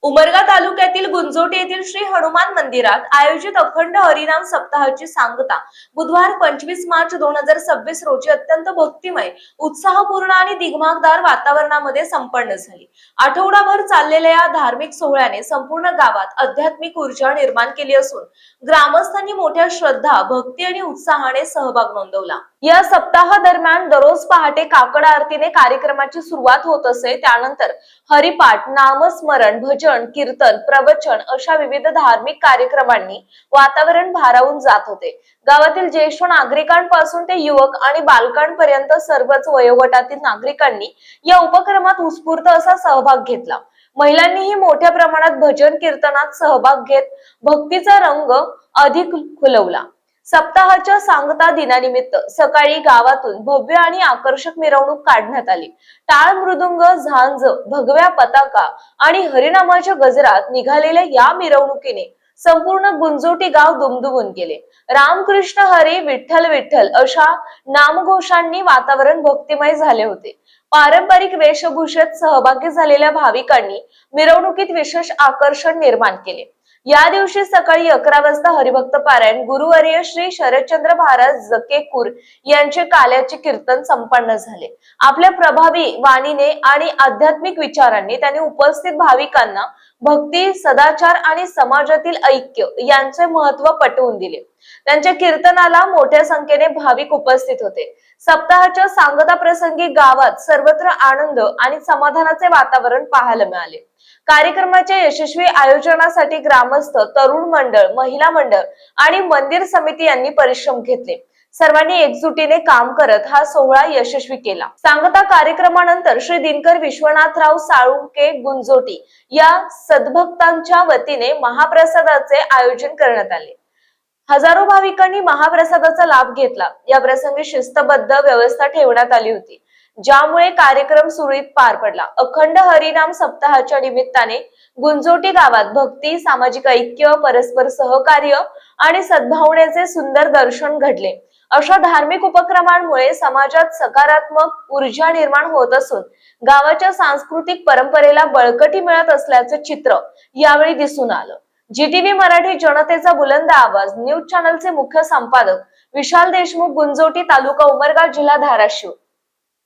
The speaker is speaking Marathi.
उमरगा तालुक्यातील गुंजोटी येथील श्री हनुमान मंदिरात आयोजित अखंड हरिनाम सप्ताहाची सांगता बुधवार 25 मार्च 2026 रोजी अत्यंत भक्तिमय, उत्साहपूर्ण आणि दिग्मागदार वातावरणामध्ये संपन्न झाली। आठवडाभर चाललेल्या या धार्मिक सोहळ्याने संपूर्ण गावात आध्यात्मिक ऊर्जा निर्माण केली असून ग्रामस्थांनी मोठ्या श्रद्धा, भक्ती आणि उत्साहाने सहभाग नोंदवला। या सप्ताहा दरम्यान दररोज पहाटे काकड आरतीने कार्यक्रमाची सुरुवात होत असे। त्यानंतर हरिपाठ, नामस्मरण, भजन, कीर्तन, प्रवचन अशा विविध धार्मिक कार्यक्रमांनी वातावरण भारावून जात होते। गावातील ज्येष्ठ नागरिकांपासून ते युवक आणि बालकांपर्यंत सर्वच वयोगटातील नागरिकांनी या उपक्रमात उत्स्फूर्त असा सहभाग घेतला। महिलांनीही मोठ्या प्रमाणात भजन कीर्तनात सहभाग घेत भक्तीचा रंग अधिक खुलवला। सप्ताहाच्या सांगता दिनानिमित्त सकाळी गावातून भव्य आणि आकर्षक मिरवणूक काढण्यात आली। टाळ मृदुंग, झांज, भगव्या पताका आणि हरिनामाच्या गजरात निघालेल्या या मिरवणुकीने संपूर्ण गुंजोटी गाव दुमदुमून गेले। रामकृष्ण हरी, विठ्ठल विठ्ठल अशा नामघोषांनी वातावरण भक्तिमय झाले होते। पारंपरिक वेशभूषेत सहभागी झालेल्या भाविकांनी मिरवणुकीत विशेष आकर्षण निर्माण केले। या दिवशी सकाळी 11 वाजता हरिभक्त पारायण गुरुवर्य श्री शरदचंद्र महाराज जकेकूर यांचे काल्याचे कीर्तन संपन्न झाले। आपल्या प्रभावी वाणीने आणि आध्यात्मिक विचारांनी त्यांनी उपस्थित भाविकांना भक्ती, सदाचार आणि समाजातील ऐक्य यांचे महत्त्व पटवून दिले। त्यांच्या कीर्तनाला मोठ्या संख्येने भाविक उपस्थित होते। सप्ताहाच्या सांगता प्रसंगी गावात सर्वत्र आनंद आणि समाधानाचे वातावरण पाहायला मिळाले। कार्यक्रमाच्या यशस्वी आयोजनासाठी ग्रामस्थ, तरुण मंडळ, महिला मंडळ आणि मंदिर समिती यांनी परिश्रम घेतले। सर्वांनी एकजुटीने काम करत हा सोहळा यशस्वी केला। सांगता कार्यक्रमानंतर श्री दिनकर विश्वनाथराव साळुंके गुंजोटी या सद्भक्तांच्या वतीने महाप्रसादाचे आयोजन करण्यात आले। हजारो भाविकांनी महाप्रसादाचा लाभ घेतला। या प्रसंगी शिस्तबद्ध व्यवस्था ठेवण्यात आली होती, ज्यामुळे कार्यक्रम सुरळीत पार पडला। अखंड हरिनाम सप्ताहाच्या निमित्ताने गुंजोटी गावात भक्ती, सामाजिक ऐक्य, परस्पर सहकार्य आणि सद्भावनेचे सुंदर दर्शन घडले। अशा धार्मिक उपक्रमांमुळे समाजात सकारात्मक ऊर्जा निर्माण होत असून गावाच्या सांस्कृतिक परंपरेला बळकटी मिळत असल्याचे चित्र यावेळी दिसून आलं। जीटीव्ही मराठी जनतेचा बुलंद आवाज न्यूज चॅनलचे मुख्य संपादक विशाल देशमुख, गुंजोटी, तालुका उमरगा, जिल्हा धाराशिव।